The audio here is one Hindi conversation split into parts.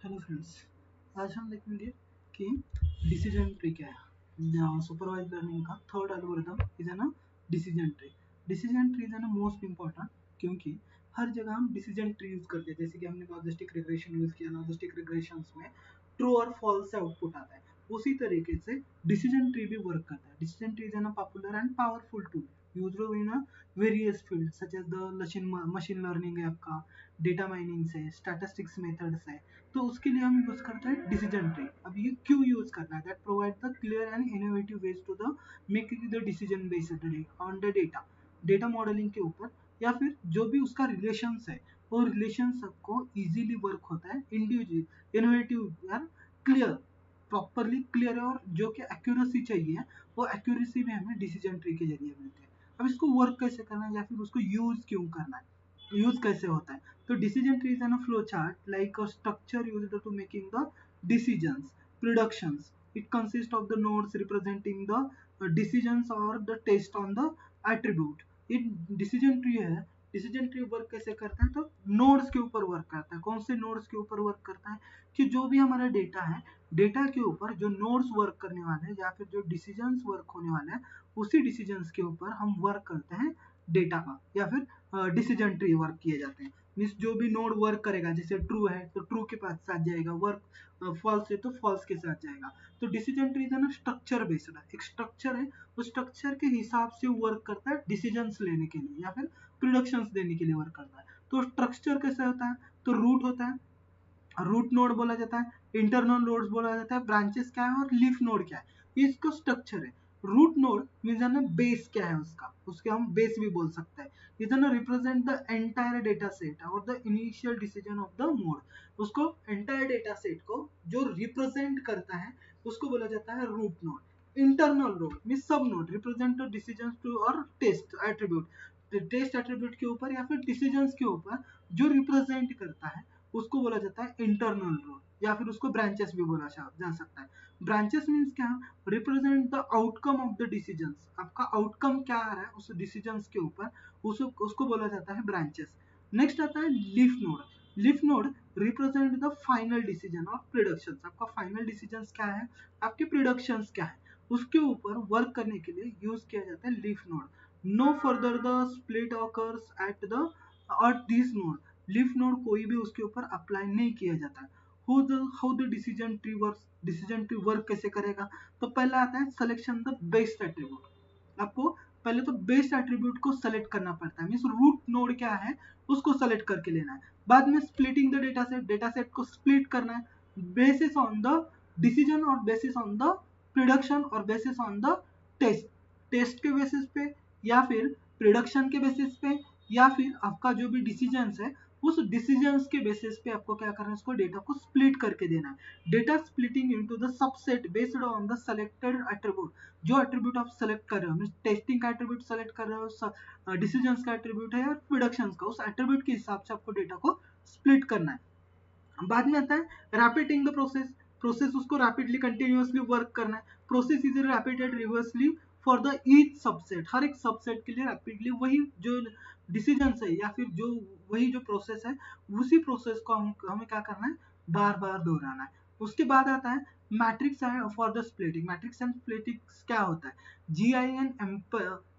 Hello friends. आज हम देखेंगे कि डिसीजन ट्री क्या है। सुपरवाइज लर्निंग का third algorithm is an decision tree. Decision tree is N most important, क्योंकि हर जगह हम डिसीजन ट्री यूज करते हैं। जैसे कि हमने लॉजिस्टिक रिग्रेशन यूज किया, लॉजिस्टिक रिग्रेशंस में ट्रू और फॉल्स आउटपुट आता है। उसी तरीके से डिसीजन ट्री भी वर्क करता है। Decision tree is an popular and powerful tool used in various field such as the machine learning है, आपका डेटा माइनिंग से, स्टैटिस्टिक्स मेथड्स है। तो उसके लिए हम यूज करते हैं डिसीजन ट्री। अब ये क्यों यूज करना है? That provide the clear and innovative ways to the making the decision based on the data, data modelling के ऊपर, या फिर जो भी उसका रिलेशंस है वो रिलेशन सबको इजीली वर्क होता है, इंडिविजुअल इनोवेटिव यार, क्लियर, प्रॉपरली क्लियर है, और जो कि एक्यूरेसी चाहिए वो एक्यूरेसी में हमें डिसीजन ट्री के जरिए मिलते हैं। अब इसको वर्क कैसे करना है या फिर उसको यूज क्यों करना है, यूज कैसे होता है? तो decision tree is a flow chart like a structure used to making the decisions, predictions. It consists of the nodes representing the decisions or the test on the attribute. ये decision tree है। डिसीजन ट्री वर्क कैसे करता है? तो नोड्स के ऊपर वर्क करता है। कौन से नोड्स के ऊपर वर्क करता है? कि जो भी हमारा डेटा है, डेटा के ऊपर जो नोड्स वर्क करने वाले हैं या फिर जो डिसीजंस वर्क होने वाले हैं, उसी डिसीजंस के ऊपर हम वर्क करते हैं डेटा का, या फिर डिसीजन ट्री वर्क किए जाते हैं। मीन्स जो भी नोड वर्क करेगा, जैसे ट्रू है तो ट्रू के पास साथ जाएगा, वर्क फॉल्स है तो फॉल्स के साथ जाएगा। तो डिसीजन ट्री है ना, स्ट्रक्चर बेस्ड है, एक स्ट्रक्चर है, उस स्ट्रक्चर के हिसाब से वर्क करता है डिसीजंस लेने के लिए या फिर प्रोडक्शंस देने के लिए वर्क करता है। तो स्ट्रक्चर कैसे होता है? तो रूट होता है, रूट नोड बोला जाता है, इंटरनल नोड्स बोला जाता है, ब्रांचेस क्या है और लीफ नोड क्या है, ये इसका स्ट्रक्चर है। रूट नोड मीन्स ना बेस क्या है उसका, उसके हम बेस भी बोल सकते हैं। इज ना represent the entire data set और the initial decision of the mode. उसको एंटायर डेटा सेट को जो रिप्रेजेंट करता है उसको बोला जाता है root node. Internal node means sub node represent the decision to और टेस्ट एट्रीब्यूट, टेस्ट एट्रीब्यूट के ऊपर या फिर डिसीजंस के ऊपर जो रिप्रेजेंट करता है उसको बोला जाता है इंटरनल नोड, या फिर उसको ब्रांचेस भी बोला जा सकता है। ब्रांचेस मीन्स क्या? Represent the outcome of the decisions. आपका आउटकम क्या आ रहा है उस डिसीजंस के ऊपर, उसको बोला जाता है ब्रांचेस। नेक्स्ट आता है leaf node. Leaf node represent the final decision और प्रोडक्शन। आपका फाइनल डिसीजन क्या है, आपके प्रोडक्शन क्या है, उसके ऊपर वर्क करने के लिए यूज किया जाता है leaf node. No further the split occurs at the और दिस नोड। लीफ नोड कोई भी उसके ऊपर अप्लाई नहीं किया जाता। How the decision tree work कैसे करेगा? तो पहला आता है सिलेक्शन द बेस्ट एट्रीब्यूट। आपको पहले तो बेस्ट एट्रीब्यूट को सेलेक्ट करना पड़ता है, मीन्स रूट नोड क्या है उसको सेलेक्ट करके लेना है। बाद में स्प्लिटिंग द डेटा सेट को स्प्लिट करना है बेसिस ऑन द डिसीजन और बेसिस ऑन द प्रोडक्शन और basis on the test, test के बेसिस पे या फिर प्रोडक्शन के बेसिस पे, या फिर आपका जो भी डिसीजंस है उस डिसीजंस के बेसिस पे आपको क्या करना है, उसको डेटा को स्प्लिट करके देना है। Data splitting into the subset based on the selected attribute. जो एट्रीब्यूट आप सेलेक्ट कर रहे हो, मींस टेस्टिंग का एट्रीब्यूट सेलेक्ट कर रहे हो, डिसीजंस का एट्रीब्यूट है या प्रोडक्शंस का, उस एट्रीब्यूट के हिसाब से आपको डेटा को स्प्लिट करना है। बाद में आता है रैपिडिंग द प्रोसेस। प्रोसेस उसको रैपिडली कंटिन्यूअसली वर्क करना है। Process is repeated reversely for the each subset. हर एक सबसेट के लिए रैपिडली वही जो डिसीजन है या फिर जो वही जो प्रोसेस है, उसी प्रोसेस को हमें क्या करना है, बार बार दोहराना है। उसके बाद आता है मैट्रिक्स है for the splitting. Matrix and splitting क्या होता है? G I N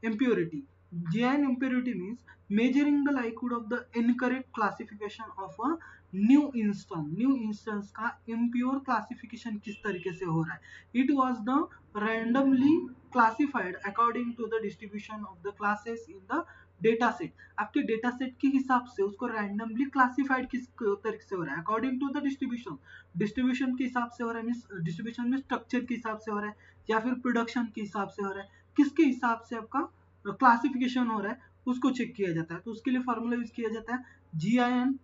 impurity. GIN impurity means measuring the likelihood of the incorrect classification of a new instance. New instance का इम्प्योर क्लासिफिकेशन किस तरीके से हो रहा है? It was the randomly classified according to the distribution of the classes in the data set. आपके डेटा सेट के हिसाब से उसको रैंडमली क्लासिफाइड किस तरीके से हो रहा है? According to the distribution, distribution के हिसाब से हो रहा है, मीन्स डिस्ट्रीब्यूशन में स्ट्रक्चर के हिसाब से हो रहा है या फिर प्रोडक्शन के हिसाब से हो रहा है, किसके हिसाब से आपका क्लासिफिकेशन हो रहा है उसको चेक किया जाता है। तो उसके लिए फॉर्मूला यूज किया जाता है GIN,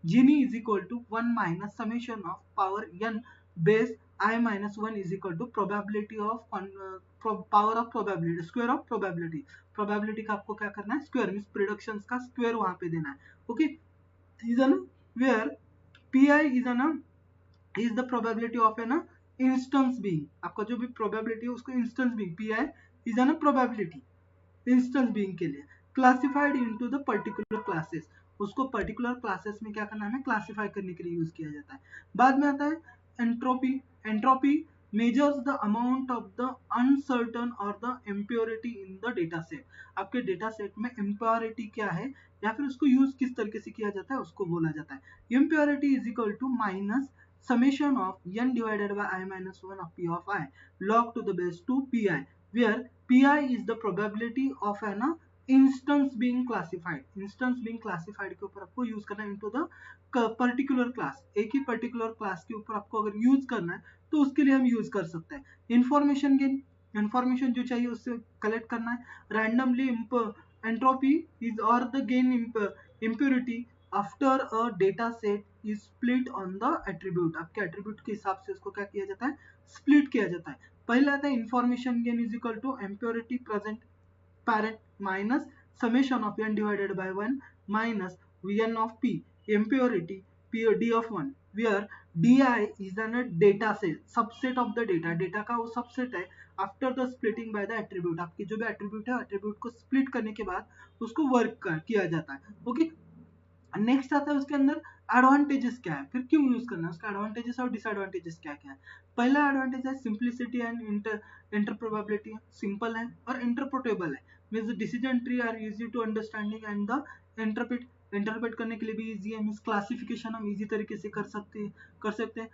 Gini is equal to 1 minus summation of power n base I minus 1 is equal to probability of power of probability, square of probability। probability का आपको क्या करना है, स्क्वायर मीन्स प्रोडक्शंस का स्क्वायर वहां पे देना है। Okay, is N where PI is N is the probability of an instance being। आपका जो भी probability है उसको instance being, PI is an probability instance being के लिए classified into the particular classes. उसको पर्टिकुलर क्लासेस में क्या करना है, हमें क्लासिफाई करने के लिए यूज किया जाता है। बाद में आता है entropy. Entropy measures the amount of the uncertain or the impurity in the data set। आपके डेटा सेट में impurity क्या है या फिर उसको यूज किस तरीके से किया जाता है उसको बोला जाता है। impurity is equal to minus summation of n divided by I minus 1 of p of I log to the base 2 pi, where pi is the probability of an instance being classified। instance being classified के ऊपर आपको यूज करना है into the पर्टिकुलर क्लास। एक ही पर्टिकुलर क्लास के ऊपर आपको अगर यूज करना है तो उसके लिए हम यूज कर सकते हैं। इंफॉर्मेशन गेन, इंफॉर्मेशन जो चाहिए उससे कलेक्ट करना है। रैंडमली एंट्रोपी इज और the gain impurity after a data set is split on the attribute. आपके एट्रीब्यूट के हिसाब से उसको क्या किया जाता है, स्प्लिट किया जाता है। पहला आता है information gain is equal to impurity present parent minus summation of n divided by 1 minus vn of p impurity p d of 1, where di is a data set subset of the data का वो सबसेट है after the splitting by the attribute. आपकी जो भी एट्रीब्यूट है एट्रीब्यूट को स्प्लिट करने के बाद उसको वर्क किया जाता है। ओके, नेक्स्ट आता है उसके अंदर एडवांटेजेस क्या है, फिर क्यों यूज करना है, उसका एडवांटेजेस और डिसएडवांटेजेस क्या क्या है। पहला एडवांटेज है सिंप्लिसिटी एंड इंटरप्रेटेबिलिटी। सिंपल है और इंटरप्रेटेबल है, means decision tree are easy to understanding and the interpret करने के लिए भी इजी है। मींस क्लासिफिकेशन हम इजी तरीके से कर सकते हैं।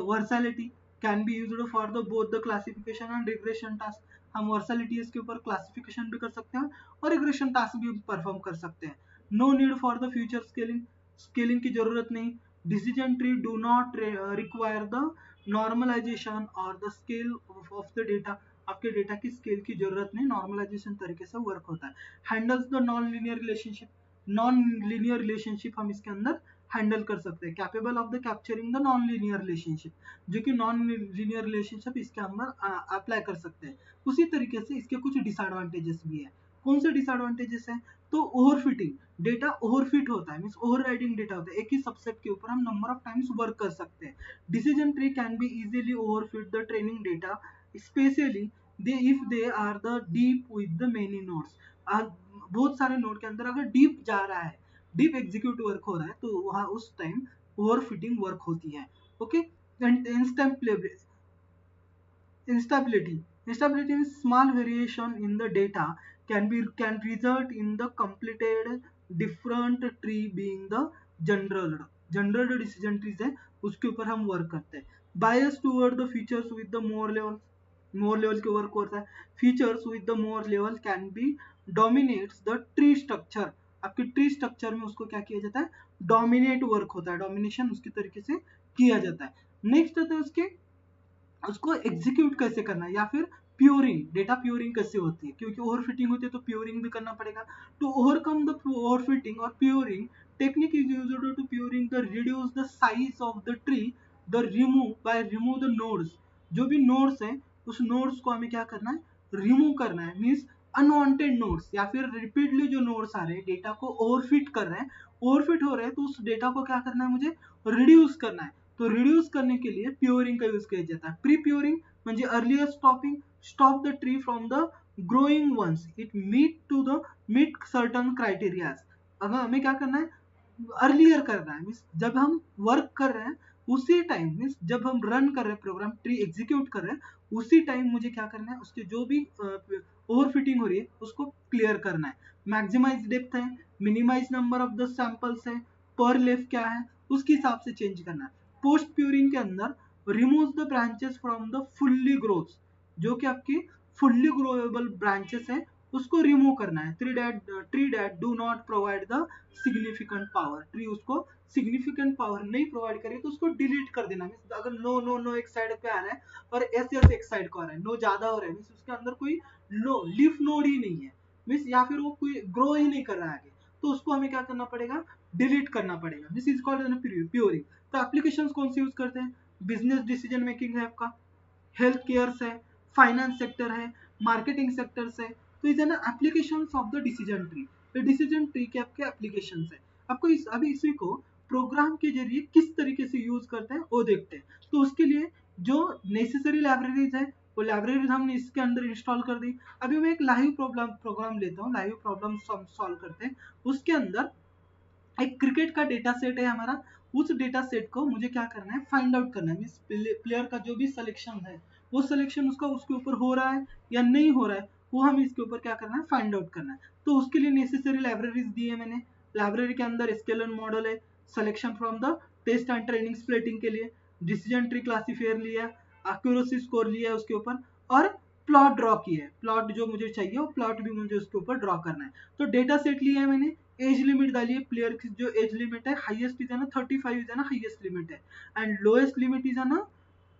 Versatility can be used for the both the classification and regression task. हम वर्सैलिटी के ऊपर क्लासिफिकेशन भी कर सकते हैं और रिग्रेशन टास्क भी परफॉर्म कर सकते हैं। No need for the future scaling, scaling की जरूरत नहीं। Decision tree do not require the normalization और the scale of the data. आपके डेटा की स्केल की जरूरत नहीं, नॉर्मलाइजेशन तरीके से वर्क होता है। Handles the non linear relationship, non linear relationship हम इसके अंदर हैंडल कर सकते हैं। Capable of the capturing the non linear relationship, जो कि नॉन लीनियर रिलेशनशिप इसके अंदर अप्लाई कर सकते हैं। उसी तरीके से इसके कुछ डिसएडवांटेजेस भी है। कौन से डिसएडवांटेजेस है, तो ओवरफिटिंग, डेटा ओवरफिट होता है, मींस ओवरराइडिंग डेटा होता है। एक ही सबसेट के ऊपर हम नंबर ऑफ टाइम्स वर्क कर सकते हैं। Decision tree can be easily overfit the training data, especially they if they are the deep with the many nodes. बहुत सारे नोड के अंदर अगर डीप जा रहा है, डीप एग्जीक्यूट वर्क हो रहा है, तो वहां उस टाइम ओवरफिटिंग वर्क होती है। Okay, and instability, instability means small variation in the data can result in the completed different tree being the general decision trees है, उसके ऊपर हम वर्क करते हैं। bias toward the features with the more level के वर्क होता है। features with the more level can be dominates the tree structure। आपके ट्री स्ट्रक्चर में उसको क्या किया जाता है, डोमिनेट वर्क होता है, डोमिनेशन उसके तरीके से किया जाता है। नेक्स्ट आता है उसको एग्जीक्यूट कैसे करना है, या फिर प्योरिंग, डेटा प्योरिंग कैसे होती है, क्योंकि ओवरफिटिंग होती है तो प्योरिंग भी करना पड़ेगा। टू ओवरकम द ओवरफिटिंग और pruning technique is used to pruning the reduce the size of the tree, the remove the nodes. जो भी नोड्स हैं उस नोड्स को हमें क्या करना है, रिमूव करना है। मीन्स अनवांटेड नोड्स या फिर रिपीटली जो नोड्स आ रहे हैं डेटा को ओवरफिट कर रहे हैं, ओवरफिट हो रहे हैं, तो उस डेटा को क्या करना है, मुझे रिड्यूस करना है। तो रिड्यूस करने के लिए प्योरिंग का यूज किया जाता है। प्री प्योरिंग म्हणजे earlier stopping, stop the tree from the growing once it meet certain criterias. अगर हमें क्या करना है, अर्लियर करना है, मीन्स जब हम वर्क कर रहे हैं उसी टाइम, मीन्स जब हम रन कर रहे हैं प्रोग्राम, ट्री एग्जीक्यूट कर रहे हैं उसी टाइम मुझे क्या करना है, उसके जो भी ओवरफिटिंग हो रही है उसको क्लियर करना है। मैक्सिमाइज डेप्थ है, minimise number of the samples है, पर लेफ क्या है उसके हिसाब से चेंज करना है। पोस्ट प्यूरिंग के अंदर remove the branches from the fully growth, जो कि आपकी फुल्ली ग्रोएबल ब्रांचेस है उसको रिमूव करना है। Tree that do not provide the significant power, tree उसको सिग्निफिकेंट पावर नहीं प्रोवाइड करे तो उसको डिलीट कर देना। मींस अगर नो नो नो एक साइड पे आ रहा है और एस एस एक साइड को आ रहा है, नो ज्यादा हो रहा है, मींस उसके अंदर कोई नो लीफ नोड ही नहीं है, मींस या फिर वो कोई ग्रो ही नहीं कर रहा है आगे, तो उसको हमें क्या करना पड़ेगा, डिलीट करना पड़ेगा। This is called pruning. तो एप्लीकेशन कौन सी यूज करते हैं, बिजनेस डिसीजन मेकिंग है आपका, हेल्थ केयर है, फाइनेंस सेक्टर है, मार्केटिंग सेक्टर्स है, तो इज ना application of the decision tree. तो डिसीजन ट्री के आपके एप्लीकेशन है। आपको अभी इसी को प्रोग्राम के जरिए किस तरीके से यूज करते हैं वो देखते हैं। तो उसके लिए जो नेसेसरी लाइब्रेरीज है वो लाइब्रेरीज हमने इसके अंदर इंस्टॉल कर दी। अभी मैं एक लाइव प्रोग्राम लेता हूँ, लाइव प्रॉब्लम सॉल्व करते हैं। उसके अंदर एक क्रिकेट का डेटा सेट है हमारा, उस डेटा सेट को मुझे क्या करना है, फाइंड आउट करना है। मीन्स प्लेयर का जो भी सिलेक्शन है वो सिलेक्शन उसका उसके ऊपर हो रहा है या नहीं हो रहा है, वो हमें इसके ऊपर क्या करना है, फाइंड आउट करना है। तो उसके लिए नेसेसरी लाइब्रेरीज दी है मैंने। लाइब्रेरी के अंदर स्केलर मॉडल है, selection from the test and training splitting के लिए, डिसीजन ट्री क्लासीफायर लिया, एक्यूरेसी स्कोर लिया है उसके ऊपर, और प्लॉट ड्रॉ किया है। प्लॉट जो मुझे चाहिए वो प्लॉट भी मुझे उसके ऊपर ड्रॉ करना है। तो डेटा सेट लिया है मैंने, एज लिमिट डाली है, प्लेयर की जो एज लिमिट है हाईएस्ट इज है ना 35 इज है ना हाईएस्ट लिमिट है, एंड लोएस्ट लिमिट इज है ना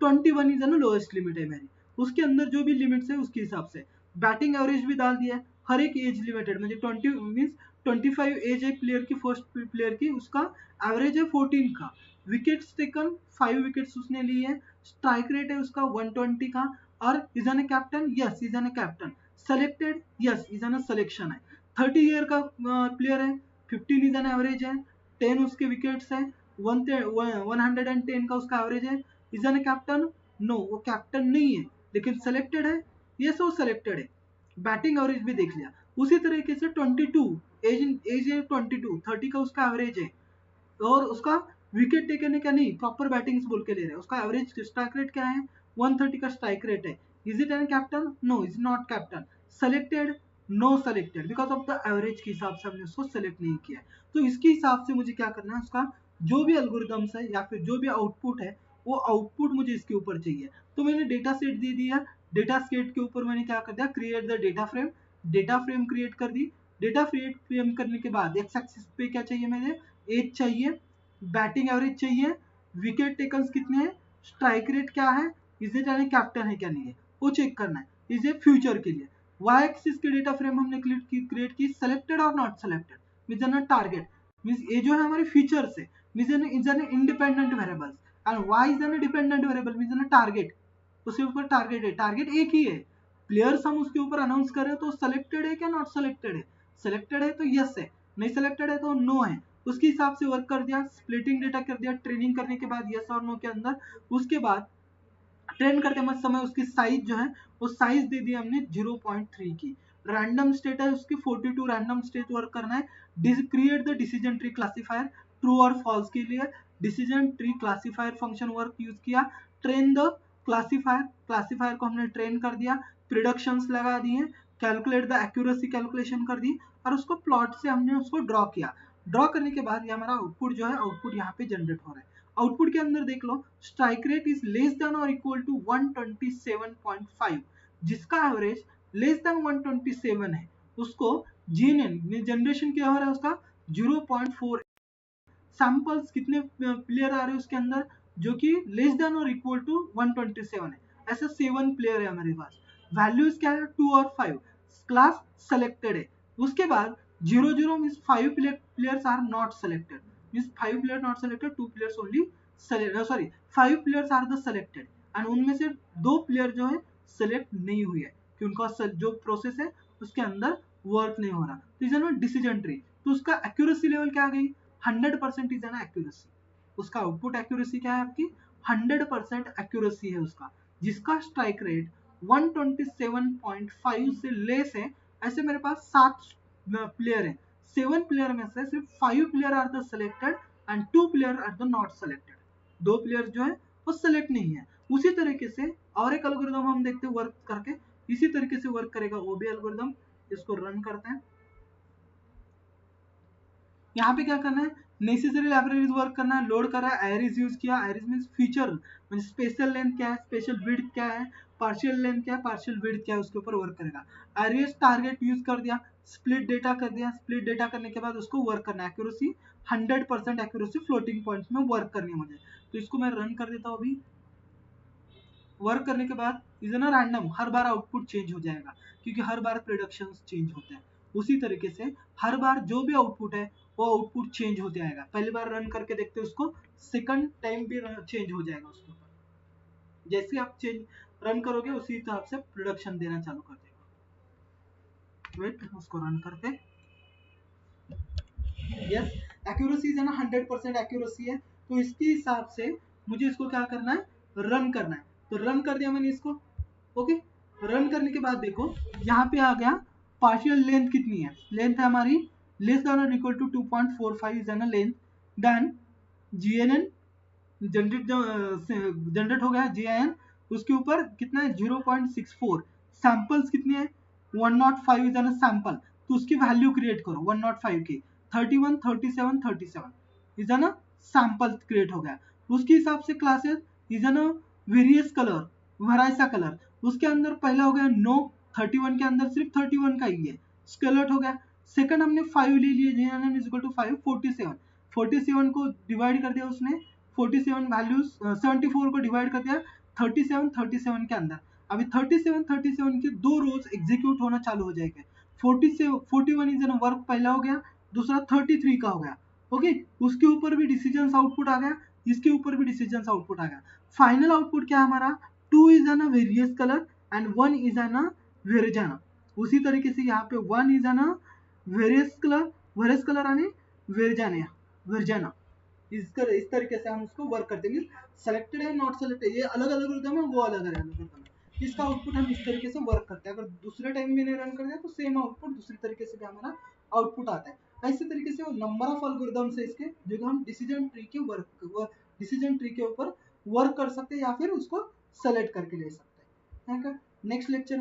21 इज है ना लोएस्ट लिमिट है मेरी। उसके अंदर जो भी लिमिट्स है उसके हिसाब से बैटिंग एवरेज भी डाल दिया है, हर एक एज लिमिटेड, मुझे 20 मीन्स 25 एज है प्लेयर की, फर्स्ट प्लेयर की, उसका एवरेज है 14 का, विकेट्स टेकन 5 विकेट्स उसने लिए है, स्ट्राइक रेट है उसका 120 का, और is an a captain, yes is an a captain, selected, yes is an a selection है, 30 ईयर का प्लेयर है, 15 इज एन एवरेज है, 10 उसके विकेट्स है, 110 का उसका एवरेज है, is an a captain, no वो कैप्टन नहीं है लेकिन सेलेक्टेड है, यस वो सेलेक्टेड है, बैटिंग एवरेज भी देख लिया। उसी तरीके से 22 एज है 22, 30 का उसका एवरेज है, और उसका विकेट टेकन है क्या, नहीं प्रॉपर बैटिंग्स बोल के ले रहे हैं, उसका एवरेज स्ट्राइक रेट क्या है 130 का स्ट्राइक रेट है, is it an captain, no is not captain, selected, no selected, because of the average के हिसाब से हमने उसको सेलेक्ट नहीं किया। तो इसके हिसाब से मुझे क्या करना है, उसका जो भी एल्गोरिदम्स है या फिर जो भी आउटपुट है वो आउटपुट मुझे इसके ऊपर चाहिए। तो मैंने डेटा सेट दे दिया, डेटा सेट के ऊपर मैंने क्या कर दिया, create the data frame create कर दी। डेटा फ्रेम करने के बाद एक्स एक्सिस पे क्या चाहिए, मुझे एज चाहिए, बैटिंग एवरेज चाहिए, विकेट टेकन्स कितने हैं, स्ट्राइक रेट क्या है, इज इट एनी कैप्टन है क्या नहीं है, वो चेक करना है, इज ए फ्यूचर के लिए। वाई एक्सिस की डेटा फ्रेम हमने क्रिएट की सेलेक्टेड और not selected, means target, means ये जो है हमारे फीचर्स है, means is an independent variables, and Y is an dependent variable, means an target, उसके ऊपर टारगेट है, टारगेट एक ही है, प्लेयर्स हम उसके ऊपर अनाउंस कर रहे हैं तो सेलेक्टेड है क्या नॉट सेलेक्टेड है, सेलेक्टेड है तो यस है, नहीं सेलेक्टेड है तो नो है, उसके हिसाब से वर्क कर दिया, स्प्लिटिंग डेटा कर दिया, ट्रेनिंग करने के बाद यस और नो के अंदर। उसके बाद ट्रेन करते समय उसकी साइज जो है वो साइज दे दी हमने 0.3 की, रैंडम स्टेट है उसकी 42 रैंडम स्टेट वर्क करना है, create the decision tree classifier, true और फॉल्स के लिए decision tree classifier function work use किया, ट्रेन द क्लासीफायर को हमने ट्रेन कर दिया, प्रिडिक्शंस लगा दिए, कैलकुलेट द एक्यूरेसी कैलकुलेशन कर दी, और उसको प्लॉट से हमने उसको ड्रॉ किया। ड्रॉ करने के बाद ये हमारा आउटपुट जो है आउटपुट यहाँ पे जनरेट हो रहा है। आउटपुट के अंदर देख लो, strike rate is less than और इक्वल टू 127.5, जिसका एवरेज लेस देन 127 है उसको जीएनएन जनरेशन क्या हो रहा है उसका 0.4, सैंपल्स कितने प्लेयर आ रहे हैं उसके अंदर जो कि लेस देन और इक्वल टू 127 है, ऐसा 7 प्लेयर है हमारे पास, वैल्यूज क्या है 2 और 5, क्लास सेलेक्टेड है। उसके बाद 0 means 5 players are not selected, means 5 player not selected, 2 players only sorry 5 players are the selected, and उनमें से 2 प्लेयर जो है सेलेक्ट नहीं हुए है कि उनका जो प्रोसेस है उसके अंदर वर्क नहीं हो रहा, तो इज ना डिसीजन ट्री। तो उसका एक्यूरेसी लेवल क्या आ गई 100% इज एन एक्यूरेसी, उसका आउटपुट एक्यूरेसी क्या है आपकी 100% एक्यूरेसी है उसका, जिसका स्ट्राइक रेट 127.5 से लेस है। ऐसे मेरे पास 7 प्लेयर है, 7 प्लेयर में से सिर्फ 5 player are the selected and 2 player are the not selected, 2 player जो है वो सेलेक्ट नहीं है। उसी तरीके से और एक एल्गोरिथम हम देखते हैं वर्क करके, इसी तरीके से वर्क करेगा वो भी एल्गोरिथम, इसको रन करते हैं। यहाँ पे क्या करना है, नेसेसरी लाइब्रेरीज वर्क करना है, लोड करा है, आयरिस यूज किया, iris means feature, means special length क्या है, स्पेशल विड्थ क्या है, पार्शियल लेंथ क्या है, पार्शियल विड्थ क्या है, उसके ऊपर वर्क करेगा। आयरिस टारगेट यूज कर दिया, स्प्लिट डेटा कर दिया, स्प्लिट डेटा करने के बाद उसको वर्क करना है, एक्यूरेसी 100% एक्यूरेसी फ्लोटिंग पॉइंट्स में वर्क करनी है मुझे। तो इसको मैं रन कर देता हूँ अभी। वर्क करने के बाद इज ना रैंडम, हर बार आउटपुट चेंज हो जाएगा क्योंकि हर बार प्रोडक्शंस चेंज होते हैं। उसी तरीके से हर बार जो भी आउटपुट है वो आउटपुट चेंज होते आएगा, पहली बार रन करके देखते हैं उसको, सेकंड टाइम भी चेंज हो जाएगा उसके ऊपर, जैसे आप चेंज रन करोगे उसी हिसाब से प्रोडक्शन देना चालू कर देगा। वेट उसको रन करते, यस एक्यूरेसी है ना 100% एक्यूरेसी है, तो इसके हिसाब से मुझे इसको क्या करना है, रन करना है। तो रन कर दिया मैंने इसको, ओके। रन करने के बाद देखो यहाँ पे आ गया पार्शियल लेंथ कितनी है, लेंथ है हमारी लेस देन और equal to 2.45 is an length, then GNN generate हो गया GIN, उसके ऊपर कितना है 0.64, सैंपल्स कितने हैं 105 इज एन सैंपल, तो उसकी वैल्यू क्रिएट करो 105 की 31 37 37 इज एन सैंपल क्रिएट हो गया। उसके हिसाब से classes is an various colour, वराइसा कलर, उसके अंदर पहला हो गया नो, 31 के अंदर सिर्फ 31 का ही है, स्केलेट हो गया। सेकंड हमने 5 ले लिए, GNN इज इक्वल टू 5, 47 को डिवाइड कर दिया उसने, 47 वैल्यूज 74 को डिवाइड कर दिया 37 के अंदर। अभी 37 के दो रोज एग्जीक्यूट होना चालू हो जाएंगे। 41 इज एन वर्क पहला हो गया, दूसरा 33 का हो गया। ओके, उसके ऊपर भी डिसीजन आउटपुट आ गया, इसके ऊपर भी डिसीजन आउटपुट आ गया। फाइनल आउटपुट क्या हमारा 2 is an various colour and 1 is an वेरिजाना। उसी तरीके से यहाँ पे 1 इज एन वेरियस कलर यानी वेरिजाना। इस तरीके से हम उसको वर्क करते हैं। सेलेक्टेड है नॉट सेलेक्टेड, ये अलग अलग रिदम है, वो अलग अलग रिदम है। इसका आउटपुट हम इस तरीके से वर्क करते हैं। अगर दूसरे टाइम में नहीं रन करते हैं तो सेम आउटपुट दूसरी तरीके से भी हमारा आउटपुट आता है। ऐसे तरीके से वो नंबर ऑफ एल्गोरिदम्स है इसके, जो हम डिसीजन ट्री के ऊपर वर्क कर सकते हैं या फिर उसको सेलेक्ट करके ले सकते हैं। Next lecture